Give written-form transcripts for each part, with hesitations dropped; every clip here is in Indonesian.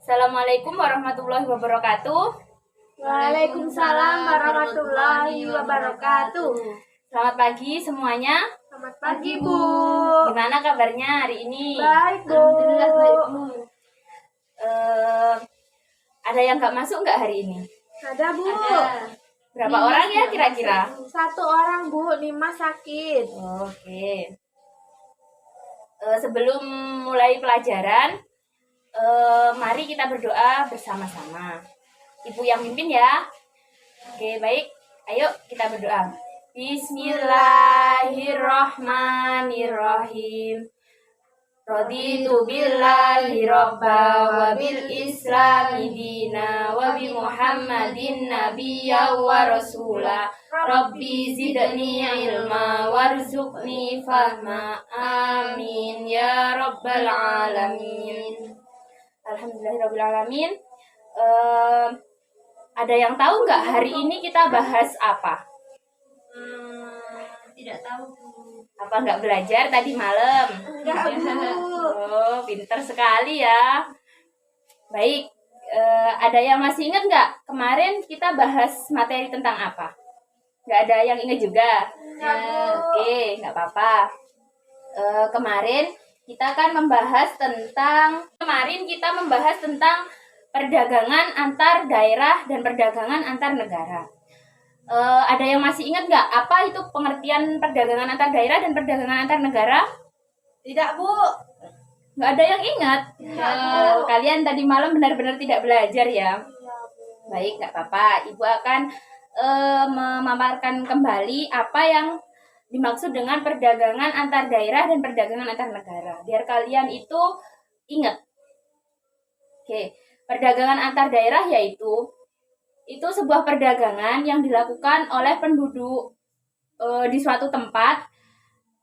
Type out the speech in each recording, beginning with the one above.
Assalamualaikum warahmatullahi wabarakatuh. Waalaikumsalam warahmatullahi wabarakatuh. Selamat pagi semuanya. Selamat pagi, Bu. Gimana kabarnya hari ini? Baik, Bu. Alhamdulillah baik, Bu. Ada yang nggak masuk nggak hari ini? Ada, Bu. Berapa orang ya kira-kira? 1 orang, Bu. 5 sakit. Oke. Sebelum mulai pelajaran, mari kita berdoa bersama-sama. Ibu yang mimpin ya. Oke, baik. Ayo kita berdoa. Bismillahirrahmanirrahim. Raditu billahi robba wa bil islami dina wa bi muhammadin nabiyya wa rasula. Rabbi zidni ilma warzuqni fahma. Amin ya rabbal alamin. Alhamdulillahirabbil alamin. Ada yang tahu nggak hari ini kita bahas apa? Tidak tahu, Bu. Apa nggak belajar tadi malam? Enggak, Bu. Oh, pintar sekali ya. Baik, ada yang masih ingat nggak? Kemarin kita bahas materi tentang apa? Nggak ada yang ingat juga? Nggak, Bu. Oke, nggak apa-apa. Kemarin kita membahas tentang perdagangan antar daerah dan perdagangan antar negara. Ada yang masih ingat nggak apa itu pengertian perdagangan antar daerah dan perdagangan antar negara? Tidak, Bu. Nggak ada yang ingat. Kalian tadi malam benar-benar tidak belajar ya. Baik, nggak apa-apa. Ibu akan memaparkan kembali apa yang dimaksud dengan perdagangan antar daerah dan perdagangan antar negara. Biar kalian itu ingat. Oke, perdagangan antar daerah yaitu sebuah perdagangan yang dilakukan oleh penduduk di suatu tempat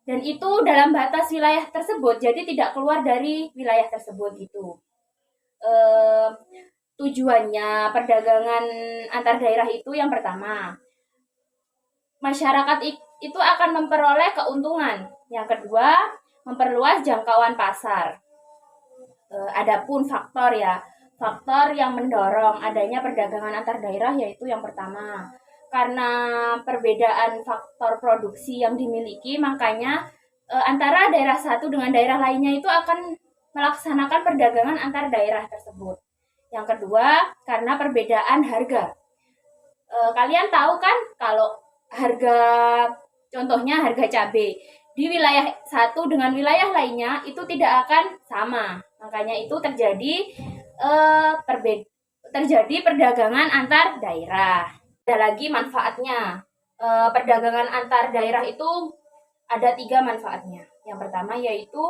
dan itu dalam batas wilayah tersebut, jadi tidak keluar dari wilayah tersebut gitu. Tujuannya perdagangan antar daerah itu yang pertama, masyarakat itu akan memperoleh keuntungan. Yang kedua, memperluas jangkauan pasar. Adapun faktor yang mendorong adanya perdagangan antar daerah yaitu yang pertama, karena perbedaan faktor produksi yang dimiliki, makanya antara daerah satu dengan daerah lainnya itu akan melaksanakan perdagangan antar daerah tersebut. Yang kedua, karena perbedaan harga. Kalian tahu kan kalau contohnya harga cabai di wilayah satu dengan wilayah lainnya itu tidak akan sama. Makanya itu terjadi perdagangan antar daerah. Ada lagi manfaatnya. Perdagangan antar daerah itu ada 3 manfaatnya. Yang pertama yaitu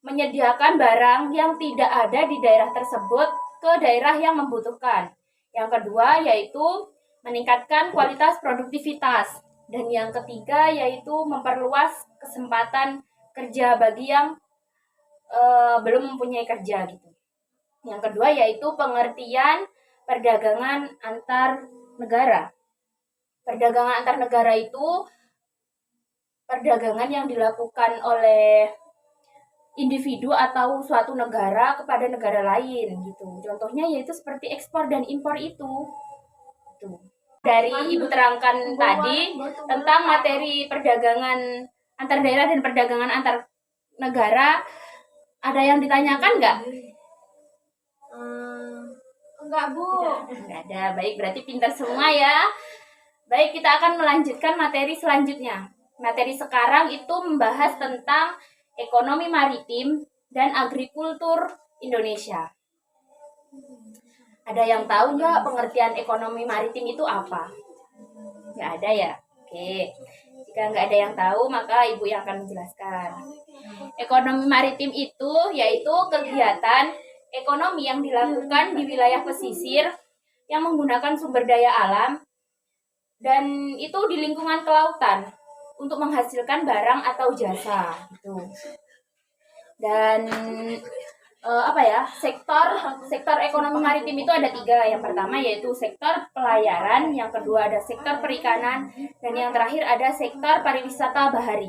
menyediakan barang yang tidak ada di daerah tersebut ke daerah yang membutuhkan. Yang kedua yaitu meningkatkan kualitas produktivitas. Dan yang ketiga yaitu memperluas kesempatan kerja bagi yang belum mempunyai kerja gitu. Yang kedua yaitu pengertian perdagangan antar negara. Perdagangan antar negara itu perdagangan yang dilakukan oleh individu atau suatu negara kepada negara lain gitu. Contohnya yaitu seperti ekspor dan impor itu. Tuh. Dari Ibu terangkan tadi tentang materi perdagangan antar daerah dan perdagangan antar negara, ada yang ditanyakan nggak? Enggak, Bu. Nggak ada. Baik, berarti pintar semua ya. Baik, kita akan melanjutkan materi selanjutnya. Materi sekarang itu membahas tentang ekonomi maritim dan agrikultur Indonesia. Ada yang tahu nggak pengertian ekonomi maritim itu apa? Nggak ada ya? Oke. Jika nggak ada yang tahu, maka Ibu yang akan menjelaskan. Ekonomi maritim itu yaitu kegiatan ekonomi yang dilakukan di wilayah pesisir yang menggunakan sumber daya alam dan itu di lingkungan kelautan untuk menghasilkan barang atau jasa gitu. Dan sektor ekonomi maritim itu ada 3. Yang pertama yaitu sektor pelayaran, yang kedua ada sektor perikanan, dan yang terakhir ada sektor pariwisata bahari.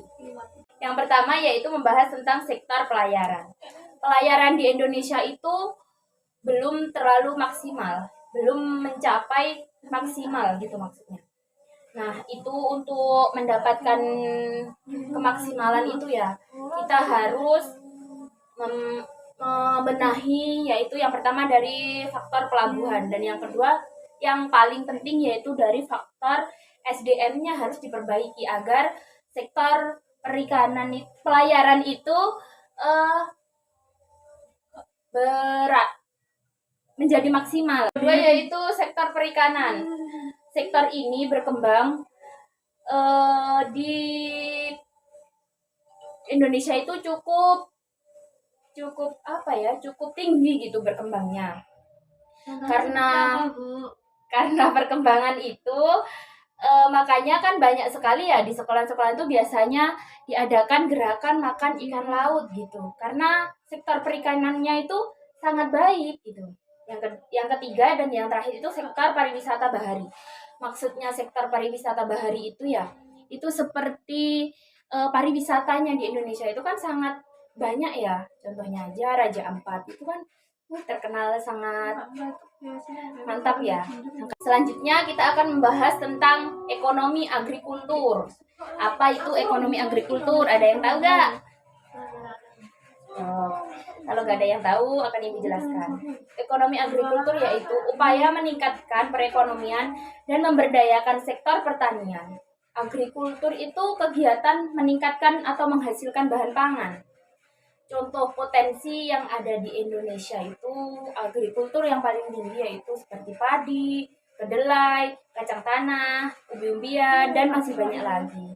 Yang pertama yaitu membahas tentang sektor pelayaran. Pelayaran di Indonesia itu belum terlalu maksimal, belum mencapai maksimal gitu maksudnya. Nah, itu untuk mendapatkan kemaksimalan itu ya, kita harus membenahi, yaitu yang pertama dari faktor pelabuhan, dan yang kedua yang paling penting yaitu dari faktor SDM-nya harus diperbaiki agar sektor perikanan pelayaran itu berat menjadi maksimal. Kedua yaitu sektor perikanan. Sektor ini berkembang di Indonesia itu cukup cukup tinggi gitu berkembangnya. Karena perkembangan itu makanya kan banyak sekali ya di sekolah-sekolah itu biasanya diadakan gerakan makan ikan laut gitu. Karena sektor perikanannya itu sangat baik gitu. Yang ketiga dan yang terakhir itu sektor pariwisata bahari. Maksudnya sektor pariwisata bahari itu ya, itu seperti pariwisatanya di Indonesia itu kan sangat banyak ya. Contohnya aja Raja Ampat itu kan terkenal sangat mantap ya. Selanjutnya kita akan membahas tentang ekonomi agrikultur. Apa itu ekonomi agrikultur? Ada yang tahu nggak? Kalau nggak ada yang tahu, akan Ibu jelaskan. Ekonomi agrikultur yaitu upaya meningkatkan perekonomian dan memberdayakan sektor pertanian. Agrikultur itu kegiatan meningkatkan atau menghasilkan bahan pangan. Contoh potensi yang ada di Indonesia itu agrikultur yang paling tinggi yaitu seperti padi, kedelai, kacang tanah, umbi-umbian, dan masih banyak lagi.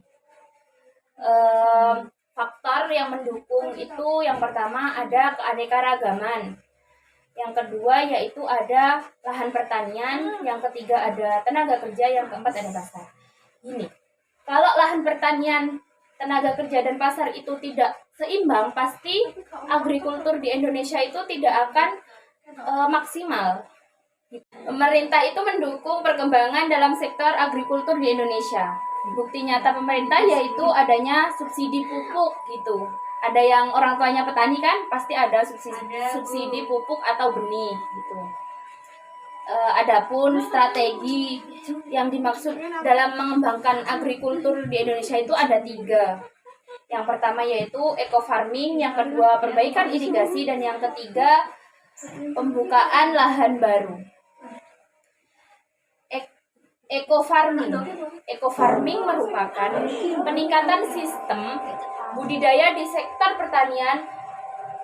Faktor yang mendukung itu yang pertama ada keanekaragaman, yang kedua yaitu ada lahan pertanian, yang ketiga ada tenaga kerja, yang keempat ada pasar. Gini, kalau lahan pertanian, tenaga kerja dan pasar itu tidak seimbang, pasti agrikultur di Indonesia itu tidak akan maksimal. Pemerintah itu mendukung perkembangan dalam sektor agrikultur di Indonesia. Bukti nyata pemerintah yaitu adanya subsidi pupuk gitu. Ada yang orang tuanya petani kan, pasti ada subsidi pupuk atau benih gitu. Adapun strategi yang dimaksud dalam mengembangkan agrikultur di Indonesia itu ada 3. Yang pertama yaitu eco farming, yang kedua perbaikan irigasi, dan yang ketiga pembukaan lahan baru. Eco farming merupakan peningkatan sistem budidaya di sektor pertanian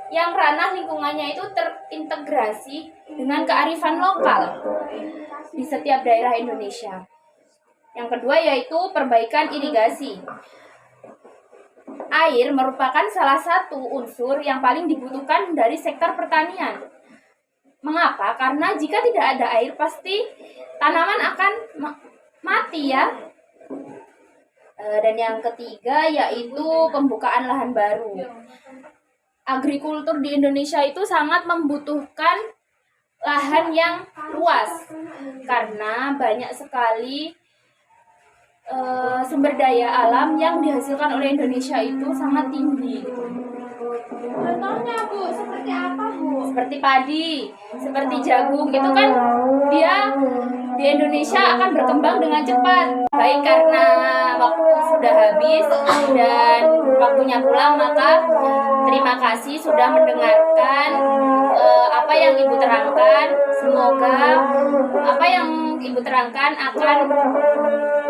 yang ranah lingkungannya itu terintegrasi dengan kearifan lokal di setiap daerah Indonesia. Yang kedua yaitu perbaikan irigasi. Air merupakan salah satu unsur yang paling dibutuhkan dari sektor pertanian. Mengapa? Karena jika tidak ada air pasti tanaman akan mati ya. Dan yang ketiga yaitu pembukaan lahan baru. Agrikultur di Indonesia itu sangat membutuhkan lahan yang luas karena banyak sekali sumber daya alam yang dihasilkan oleh Indonesia itu sangat tinggi. Contohnya Bu, seperti apa Bu? Seperti padi, seperti jagung, itu kan dia di Indonesia akan berkembang dengan cepat. Baik karena waktu sudah habis dan waktunya pulang, maka terima kasih sudah mendengarkan apa yang Ibu terangkan. Semoga apa yang Ibu terangkan akan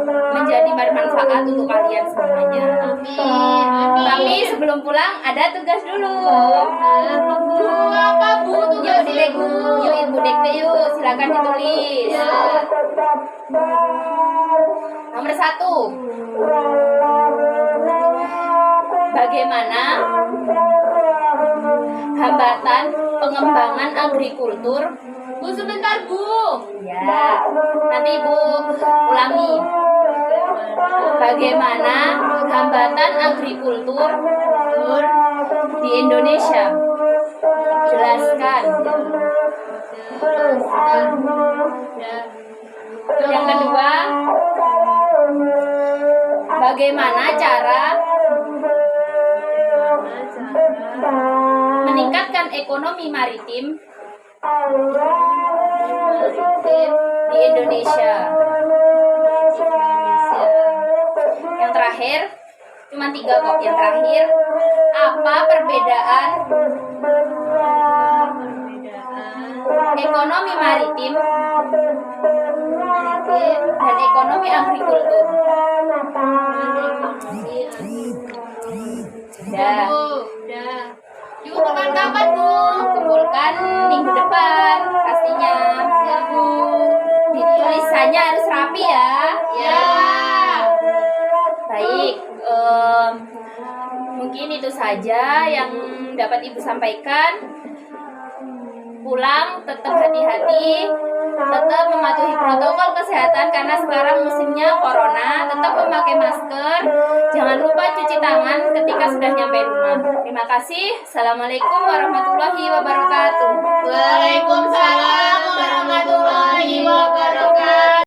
menjadi bermanfaat untuk kalian semuanya. Amin. Tapi sebelum pulang ada tugas dulu. Apa Bu? Yuk Ibu dikte yuk, silakan ditulis. Nomor 1. Bagaimana hambatan pengembangan agrikultur? Bu sebentar Bu. Ya, nanti Ibu ulangi. Bagaimana hambatan agrikultur di Indonesia? Jelaskan. Yang kedua, bagaimana cara meningkatkan ekonomi maritim Maritim di Indonesia. Indonesia. Yang terakhir, cuma 3 kok. Yang terakhir, apa perbedaan ekonomi maritim dan ekonomi agrikultur? Sudah. Bu, udah. Dikumpulkan kapan, Bu? Kumpulkan minggu depan pastinya. Ya, Bu. Tulisannya harus rapi ya. Ya. Baik, mungkin itu saja yang dapat Ibu sampaikan. Pulang tetap hati-hati, tetap mematuhi protokol kesehatan karena sekarang musimnya corona, tetap memakai masker, jangan lupa cuci tangan ketika sudah nyampe rumah. Terima kasih. Assalamualaikum warahmatullahi wabarakatuh. Waalaikumsalam